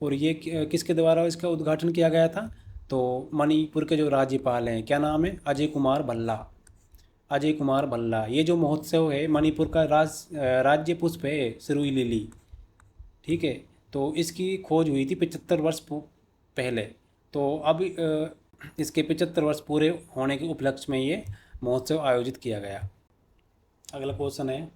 और ये किसके द्वारा इसका उद्घाटन किया गया था? तो मणिपुर के जो राज्यपाल हैं, क्या नाम है, अजय कुमार भल्ला। अजय कुमार भल्ला। ये जो महोत्सव है मणिपुर का राज्य पुष्प है सिरुई लिली। ठीक है, तो इसकी खोज हुई थी 75 वर्ष पहले। तो अब इसके 75 वर्ष पूरे होने के उपलक्ष्य में ये महोत्सव आयोजित किया गया। अगला क्वेश्चन है,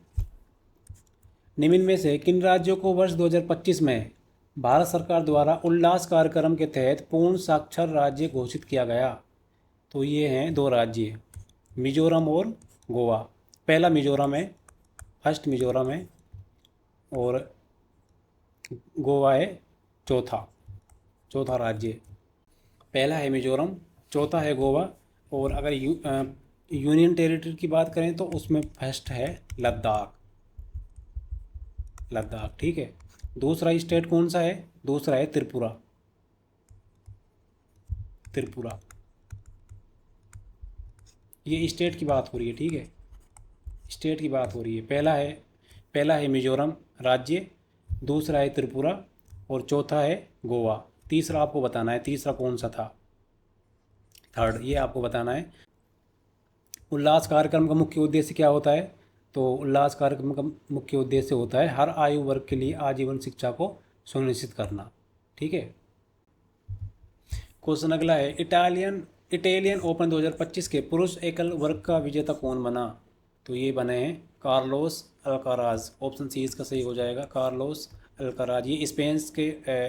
निम्न में से किन राज्यों को वर्ष 2025 में भारत सरकार द्वारा उल्लास कार्यक्रम के तहत पूर्ण साक्षर राज्य घोषित किया गया? तो ये हैं दो राज्य, मिजोरम और गोवा। पहला मिजोरम है, फर्स्ट मिजोरम है, और गोवा है चौथा राज्य। पहला है मिजोरम, चौथा है गोवा, और अगर यूनियन टेरिटरी की बात करें तो उसमें फर्स्ट है लद्दाख। ठीक है। दूसरा स्टेट कौन सा है? दूसरा है त्रिपुरा। ये स्टेट की बात हो रही है। ठीक है, स्टेट की बात हो रही है। पहला है मिजोरम राज्य, दूसरा है त्रिपुरा, और चौथा है गोवा। तीसरा आपको बताना है, तीसरा कौन सा था, थर्ड, ये आपको बताना है। उल्लास कार्यक्रम का मुख्य उद्देश्य क्या होता है? तो उल्लास कार्यक्रम का मुख्य उद्देश्य होता है हर आयु वर्ग के लिए आजीवन शिक्षा को सुनिश्चित करना। ठीक है। क्वेश्चन अगला है, इटालियन ओपन 2025 के पुरुष एकल वर्ग का विजेता कौन बना? तो ये बने हैं कार्लोस अल्काराज। ऑप्शन सी इसका सही हो जाएगा, कार्लोस अल्काराज। ये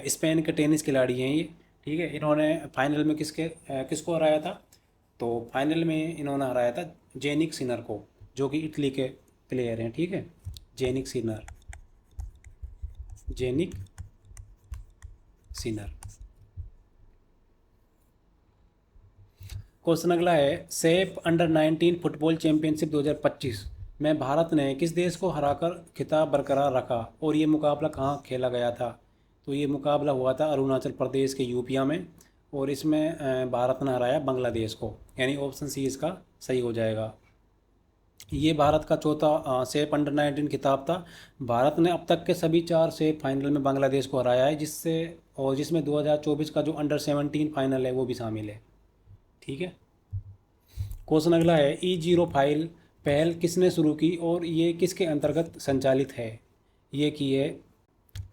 स्पेन के टेनिस खिलाड़ी हैं ये। ठीक है, इन्होंने फाइनल में किसको हराया था? तो फाइनल में इन्होंने हराया था जेनिक सिनर को, जो कि इटली के प्लेयर हैं। ठीक है, जेनिक सिनर। क्वेश्चन अगला है, सेफ अंडर-19 फुटबॉल चैंपियनशिप 2025 में भारत ने किस देश को हराकर खिताब बरकरार रखा और ये मुकाबला कहाँ खेला गया था? तो ये मुकाबला हुआ था अरुणाचल प्रदेश के यूपिया में, और इसमें भारत ने हराया बांग्लादेश को, यानी ऑप्शन सी इसका सही हो जाएगा। ये भारत का चौथा सेफ अंडर-19 खिताब था। भारत ने अब तक के सभी 4 सेफ फाइनल में बांग्लादेश को हराया है, जिसमें 2024 का जो अंडर-17 फाइनल है वो भी शामिल है। ठीक है। क्वेश्चन अगला है, E0 फाइल पहल किसने शुरू की और ये किसके अंतर्गत संचालित है? ये की है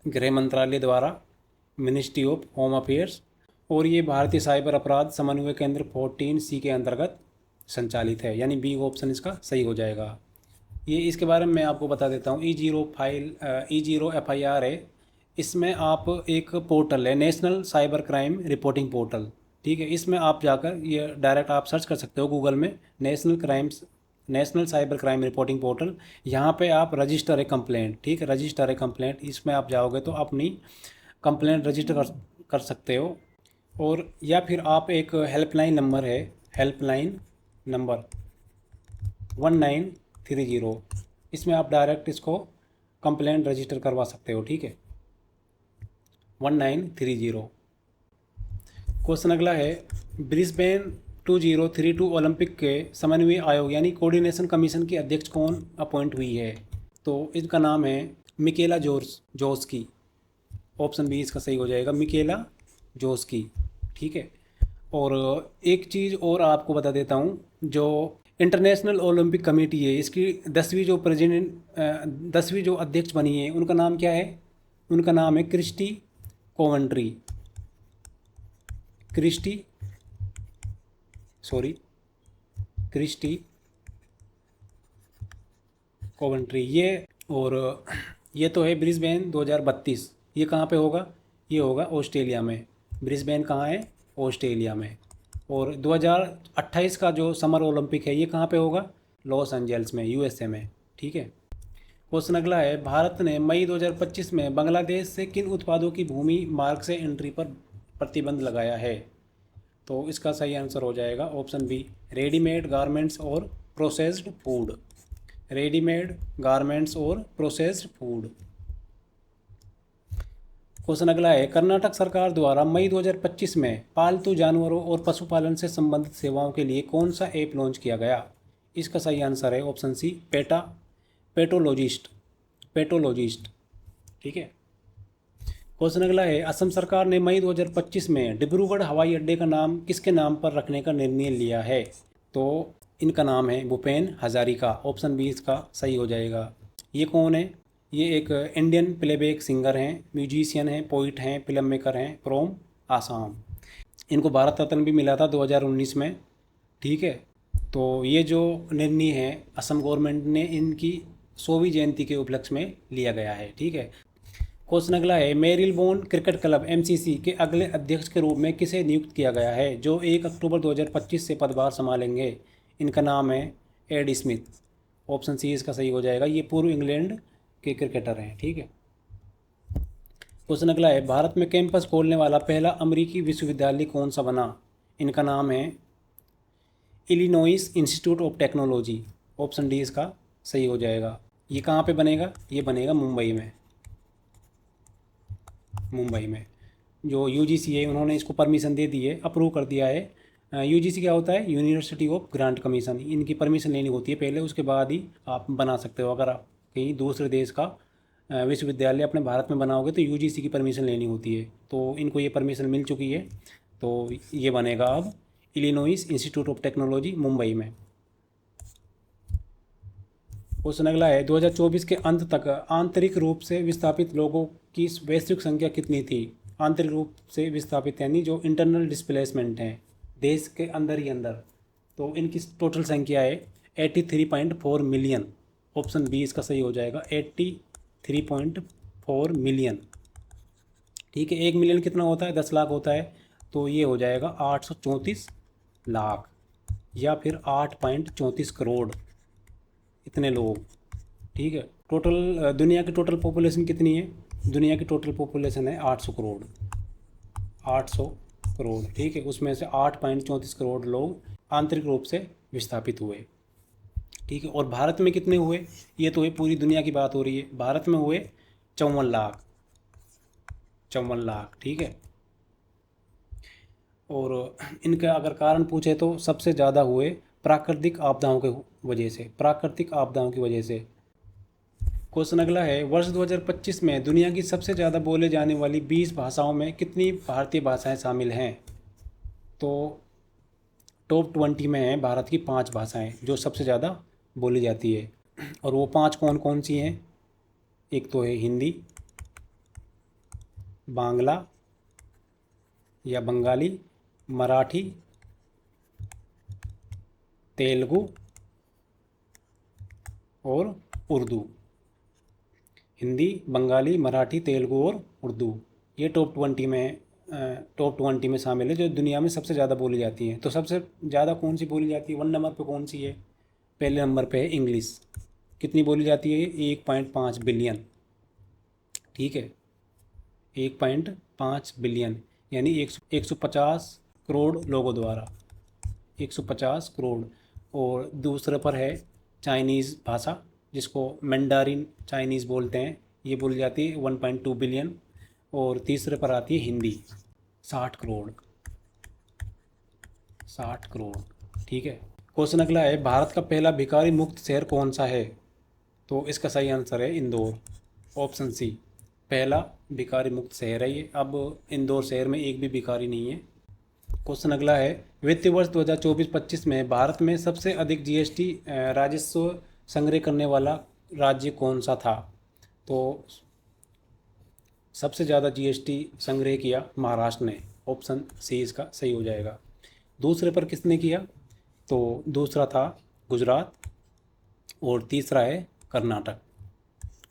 गृह मंत्रालय द्वारा, मिनिस्ट्री ऑफ होम अफेयर्स, और ये भारतीय साइबर अपराध समन्वय केंद्र 14C के अंतर्गत संचालित है, यानी बी ऑप्शन इसका सही हो जाएगा। ये इसके बारे में मैं आपको बता देता हूँ। E0 FIR है। इसमें आप एक पोर्टल है, national cyber crime reporting portal. ठीक है, इसमें आप जाकर ये डायरेक्ट आप सर्च कर सकते हो गूगल में, national cyber crime reporting portal. यहाँ पे आप रजिस्टर है कंप्लेंट। ठीक है, रजिस्टर है कंप्लेंट, इसमें आप जाओगे तो अपनी कंप्लेंट रजिस्टर कर सकते हो। और या फिर आप एक हेल्पलाइन नंबर है, हेल्पलाइन नंबर 1930, इसमें आप डायरेक्ट इसको कंप्लेंट रजिस्टर करवा सकते हो। ठीक है, 1930। क्वेश्चन अगला है, ब्रिस्बेन 2032 ओलंपिक के समन्वय आयोग यानी कोऑर्डिनेशन कमीशन की अध्यक्ष कौन अपॉइंट हुई है? तो इनका नाम है मिकेला जोस्की। ऑप्शन बी इसका सही हो जाएगा, मिकेला जोस्की। ठीक है। और एक चीज़ और आपको बता देता हूँ, जो इंटरनेशनल ओलंपिक कमेटी है, इसकी 10वीं जो प्रेसिडेंट 10वीं जो अध्यक्ष बनी है, उनका नाम क्या है? उनका नाम है Christy Coventry. Christy sorry Christy Coventry ये। और ये तो है ब्रिस्बेन 2032। ये कहाँ पे होगा? ये होगा ऑस्ट्रेलिया में। ब्रिस्बेन कहाँ है? ऑस्ट्रेलिया में। और 2028 का जो समर ओलंपिक है, ये कहाँ पे होगा? लॉस एंजल्स में, यूएसए में। ठीक है। क्वेश्चन अगला है, भारत ने मई 2025 में बांग्लादेश से किन उत्पादों की भूमि मार्ग से एंट्री पर प्रतिबंध लगाया है? तो इसका सही आंसर हो जाएगा ऑप्शन बी, रेडीमेड गारमेंट्स और प्रोसेस्ड फूड। रेडीमेड गारमेंट्स और प्रोसेस्ड फूड। क्वेश्चन अगला है, कर्नाटक सरकार द्वारा मई 2025 में पालतू जानवरों और पशुपालन से संबंधित सेवाओं के लिए कौन सा ऐप लॉन्च किया गया? इसका सही आंसर है ऑप्शन सी, पेटोलॉजिस्ट। ठीक है। क्वेश्चन अगला है, असम सरकार ने मई 2025 में डिब्रूगढ़ हवाई अड्डे का नाम किसके नाम पर रखने का निर्णय लिया है? तो इनका नाम है भूपेन हजारिका। ऑप्शन बी इसका सही हो जाएगा। ये कौन है? ये एक इंडियन प्लेबैक सिंगर हैं, म्यूजिशियन हैं, पोइट हैं, फिल्म मेकर हैं फ्रॉम आसाम। इनको भारत रत्न भी मिला था 2019 में। ठीक है। तो ये जो निर्णय है असम गवर्नमेंट ने इनकी 100वीं जयंती के उपलक्ष्य में लिया गया है। ठीक है। क्वेश्चन अगला है, मेरिलबोर्न क्रिकेट क्लब एमसीसी के अगले अध्यक्ष के रूप में किसे नियुक्त किया गया है, जो 1 अक्टूबर 2025 से पदभार संभालेंगे? इनका नाम है एड स्मिथ। ऑप्शन सी इसका सही हो जाएगा। ये पूर्व इंग्लैंड के क्रिकेटर हैं। ठीक है। क्वेश्चन अगला है, भारत में कैंपस खोलने वाला पहला अमेरिकी विश्वविद्यालय कौन सा बना? इनका नाम है Illinois institute of technology. Option D इसका सही हो जाएगा। ये कहाँ पे बनेगा? ये बनेगा मुंबई में। जो यूजीसी है उन्होंने इसको परमिशन दे दी है, अप्रूव कर दिया है। यूजीसी क्या होता है? University of grant commission. इनकी परमिशन लेनी होती है पहले, उसके बाद ही आप बना सकते हो। अगर आप कहीं दूसरे देश का विश्वविद्यालय अपने भारत में बनाओगे तो यूजीसी की परमिशन लेनी होती है। तो इनको ये परमिशन मिल चुकी है, तो ये बनेगा अब Illinois institute of technology Mumbai में। क्वेश्चन अगला है, 2024 के अंत तक आंतरिक रूप से विस्थापित लोगों की वैश्विक संख्या कितनी थी? आंतरिक रूप से विस्थापित यानी जो इंटरनल डिस्प्लेसमेंट हैं देश के अंदर ही अंदर, तो इनकी टोटल संख्या है 83.4 मिलियन। ऑप्शन बी इसका सही हो जाएगा, 83.4 मिलियन। ठीक है। 1 मिलियन कितना होता है? 10 लाख होता है। तो ये हो जाएगा 834 लाख या फिर 8.34 करोड़, इतने लोग। ठीक है। टोटल दुनिया की टोटल पॉपुलेशन कितनी है? दुनिया की टोटल पॉपुलेशन है 800 करोड़। 800 करोड़। ठीक है। उसमें से 8.34 करोड़ लोग आंतरिक रूप से विस्थापित हुए। ठीक है। और भारत में कितने हुए? ये तो है पूरी दुनिया की बात हो रही है। भारत में हुए 54 लाख। 54 लाख। ठीक है। और इनका अगर कारण पूछे तो सबसे ज़्यादा हुए प्राकृतिक आपदाओं के वजह से, प्राकृतिक आपदाओं की वजह से। क्वेश्चन अगला है, वर्ष 2025 में दुनिया की सबसे ज़्यादा बोले जाने वाली 20 भाषाओं में कितनी भारतीय भाषाएं शामिल हैं? तो टॉप 20 में हैं भारत की 5 भाषाएं जो सबसे ज़्यादा बोली जाती है। और वो 5 कौन कौन सी हैं? एक तो है हिंदी, बांग्ला या बंगाली, मराठी, तेलुगु और उर्दू। हिंदी, बंगाली, मराठी, तेलुगु और उर्दू, ये टॉप 20 में शामिल है जो दुनिया में सबसे ज़्यादा बोली जाती हैं। तो सबसे ज़्यादा कौन सी बोली जाती है? 1 नंबर पे कौन सी है? पहले नंबर पे है इंग्लिश। कितनी बोली जाती है? 1.5 बिलियन। ठीक है। 1.5 बिलियन यानी 150 करोड़ लोगों द्वारा, 150 करोड़। और दूसरे पर है चाइनीज़ भाषा, जिसको मैंडारिन चाइनीज़ बोलते हैं, ये बोली जाती है 1.2 बिलियन। और तीसरे पर आती है हिंदी, 60 करोड़। 60 करोड़। ठीक है। क्वेश्चन अगला है, भारत का पहला भिखारी मुक्त शहर कौन सा है? तो इसका सही आंसर है इंदौर। ऑप्शन सी, पहला भिखारी मुक्त शहर है ये। अब इंदौर शहर में एक भी भिखारी नहीं है। क्वेश्चन अगला है, वित्तीय वर्ष 2024-25 में भारत में सबसे अधिक जीएसटी राजस्व संग्रह करने वाला राज्य कौन सा था? तो सबसे ज़्यादा जीएसटी संग्रह किया महाराष्ट्र ने, ऑप्शन सी इसका सही हो जाएगा। दूसरे पर किसने किया? तो दूसरा था गुजरात और तीसरा है कर्नाटक।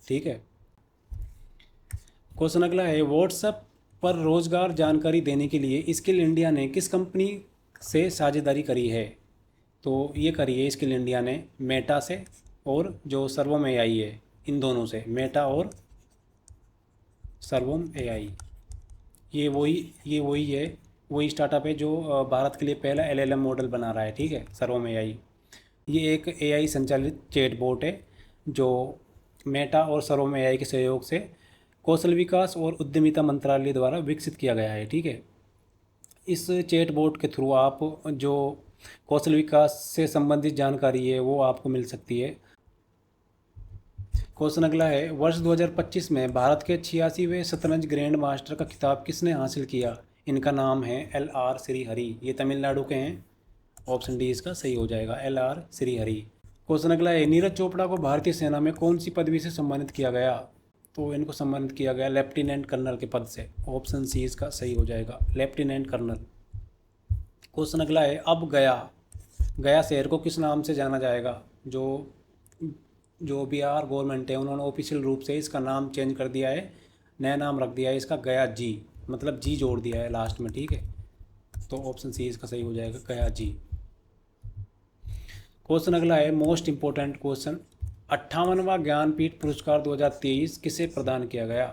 ठीक है। क्वेश्चन अगला है, व्हाट्सएप पर रोजगार जानकारी देने के लिए स्किल इंडिया ने किस कंपनी से साझेदारी करी है? तो ये करी है स्किल इंडिया ने मेटा से और जो सर्वम एआई है, इन दोनों से, मेटा और सर्वम एआई। ये वही है, वही स्टार्टअप है जो भारत के लिए पहला एलएलएम मॉडल बना रहा है। ठीक है, सर्वम एआई। ये एक एआई संचालित चैटबॉट है जो मेटा और सर्वम एआई के सहयोग से कौशल विकास और उद्यमिता मंत्रालय द्वारा विकसित किया गया है। ठीक है। इस चैटबॉट के थ्रू आप जो कौशल विकास से संबंधित जानकारी है वो आपको मिल सकती है। क्वेश्चन अगला है, वर्ष 2025 में भारत के 86वें शतरंज ग्रैंड मास्टर का खिताब किसने हासिल किया? इनका नाम है LR श्रीहरि। ये तमिलनाडु के हैं। ऑप्शन डी इसका सही हो जाएगा, LR श्रीहरि। क्वेश्चन अगला है, नीरज चोपड़ा को भारतीय सेना में कौन सी पदवी से सम्मानित किया गया? तो इनको सम्मानित किया गया लेफ्टिनेंट कर्नल के पद से। ऑप्शन सी इसका सही हो जाएगा, लेफ्टिनेंट कर्नल। क्वेश्चन अगला है, अब गया शहर को किस नाम से जाना जाएगा? जो बिहार गवर्नमेंट है उन्होंने ऑफिशियल रूप से इसका नाम चेंज कर दिया है, नया नाम रख दिया है इसका गया जी, मतलब जी जोड़ दिया है लास्ट में। ठीक है, तो ऑप्शन सी इसका सही हो जाएगा, गया जी। क्वेश्चन अगला है, मोस्ट इंपॉर्टेंट क्वेश्चन, 58वां ज्ञानपीठ पुरस्कार 2023 किसे प्रदान किया गया?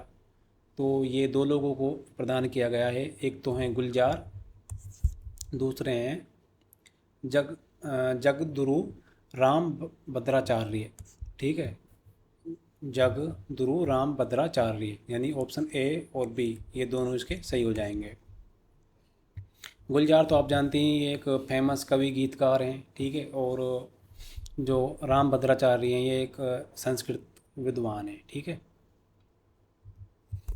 तो ये दो लोगों को प्रदान किया गया है, एक तो हैं गुलजार, दूसरे हैं जगदुरु राम भद्राचार्य। ठीक है, जगदुरु राम भद्राचार्य, यानी ऑप्शन ए और बी ये दोनों इसके सही हो जाएंगे। गुलजार तो आप जानते हैं ये एक फेमस कवि गीतकार हैं। ठीक है, और जो राम भद्राचार्य हैं ये एक संस्कृत विद्वान है। ठीक है।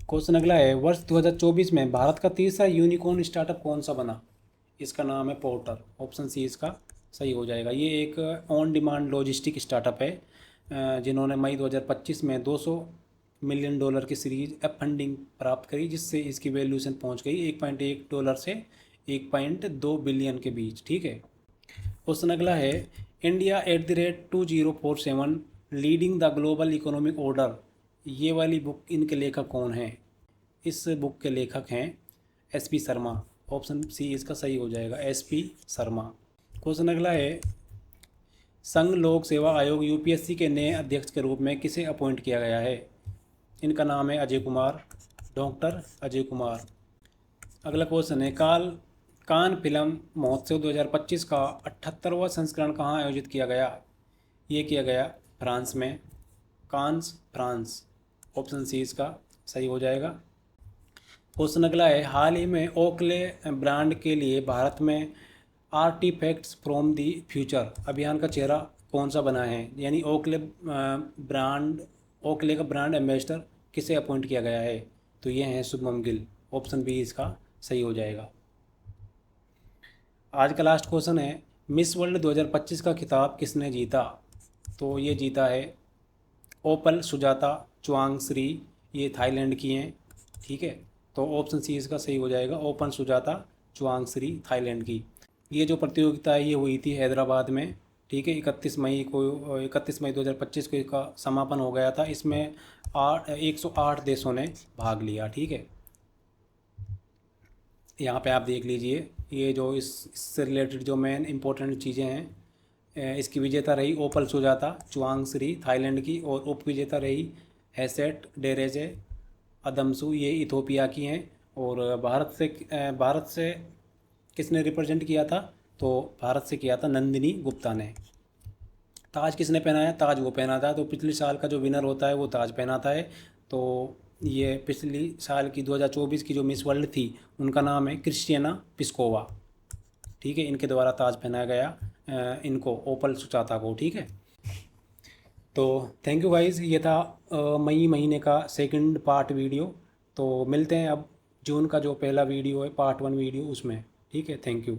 क्वेश्चन अगला है, वर्ष 2024 में भारत का तीसरा यूनिकॉर्न स्टार्टअप कौन सा बना? इसका नाम है पोर्टर। ऑप्शन सी इसका सही हो जाएगा। ये एक ऑन डिमांड लॉजिस्टिक स्टार्टअप है जिन्होंने मई 2025 में $200 मिलियन की सीरीज एफ फंडिंग प्राप्त करी, जिससे इसकी वैल्यूएशन पहुंच गई $1.1 से 1.2 बिलियन के बीच। ठीक है। क्वेश्चन अगला है, India @2047 leading the global economic order, ये वाली बुक इनके लेखक कौन हैं? इस बुक के लेखक हैं SP शर्मा। ऑप्शन सी इसका सही हो जाएगा, SP शर्मा। क्वेश्चन अगला है, संघ लोक सेवा आयोग UPSC के नए अध्यक्ष के रूप में किसे अपॉइंट किया गया है? इनका नाम है अजय कुमार, डॉक्टर अजय कुमार। अगला क्वेश्चन है, कान फिल्म महोत्सव 2025 का 78वां संस्करण कहाँ आयोजित किया गया? ये किया गया फ्रांस में, कांस, फ्रांस। ऑप्शन सी इसका सही हो जाएगा। क्वेश्चन अगला है, हाल ही में ओकले ब्रांड के लिए भारत में आर्टिफैक्ट्स फ्रॉम दी फ्यूचर अभियान का चेहरा कौन सा बना है? यानी ओकले का ब्रांड एम्बेसडर किसे अपॉइंट किया गया है? तो ये हैं शुभम गिल। ऑप्शन बी इसका सही हो जाएगा। आज का लास्ट क्वेश्चन है, मिस वर्ल्ड 2025 का खिताब किसने जीता? तो ये जीता है ओपल सुजाता चुआंगश्री, ये थाईलैंड की हैं। ठीक है, तो ऑप्शन सी इसका सही हो जाएगा, ओपन सुजाता चुआंगश्री, थाईलैंड की। ये जो प्रतियोगिता है ये हुई थी हैदराबाद में। ठीक है, 31 मई 2025 को इसका समापन हो गया था। इसमें 108 देशों ने भाग लिया। ठीक है, यहाँ पे आप देख लीजिए, ये जो इससे रिलेटेड जो मेन इंपॉर्टेंट चीज़ें हैं, इसकी विजेता रही ओपल सुजाता चुआंगश्री थाईलैंड की, और उप विजेता रही हैसेट डेरेजे अदमसू, ये इथोपिया की हैं। और भारत से किसने रिप्रेजेंट किया था? तो भारत से किया था नंदिनी गुप्ता ने। ताज किसने पहनाया? ताज वो पहना था। तो पिछले साल का जो विनर होता है वो ताज पहनाता है। तो ये पिछली साल की 2024 की जो मिस वर्ल्ड थी उनका नाम है क्रिस्टियाना पिस्कोवा। ठीक है, इनके द्वारा ताज पहनाया गया इनको, ओपल सुजाता को। ठीक है, तो थैंक यू गाइज़, ये था मई महीने का सेकंड पार्ट वीडियो। तो मिलते हैं अब जून का जो पहला वीडियो है, पार्ट 1 वीडियो, उसमें। ठीक है, थैंक यू।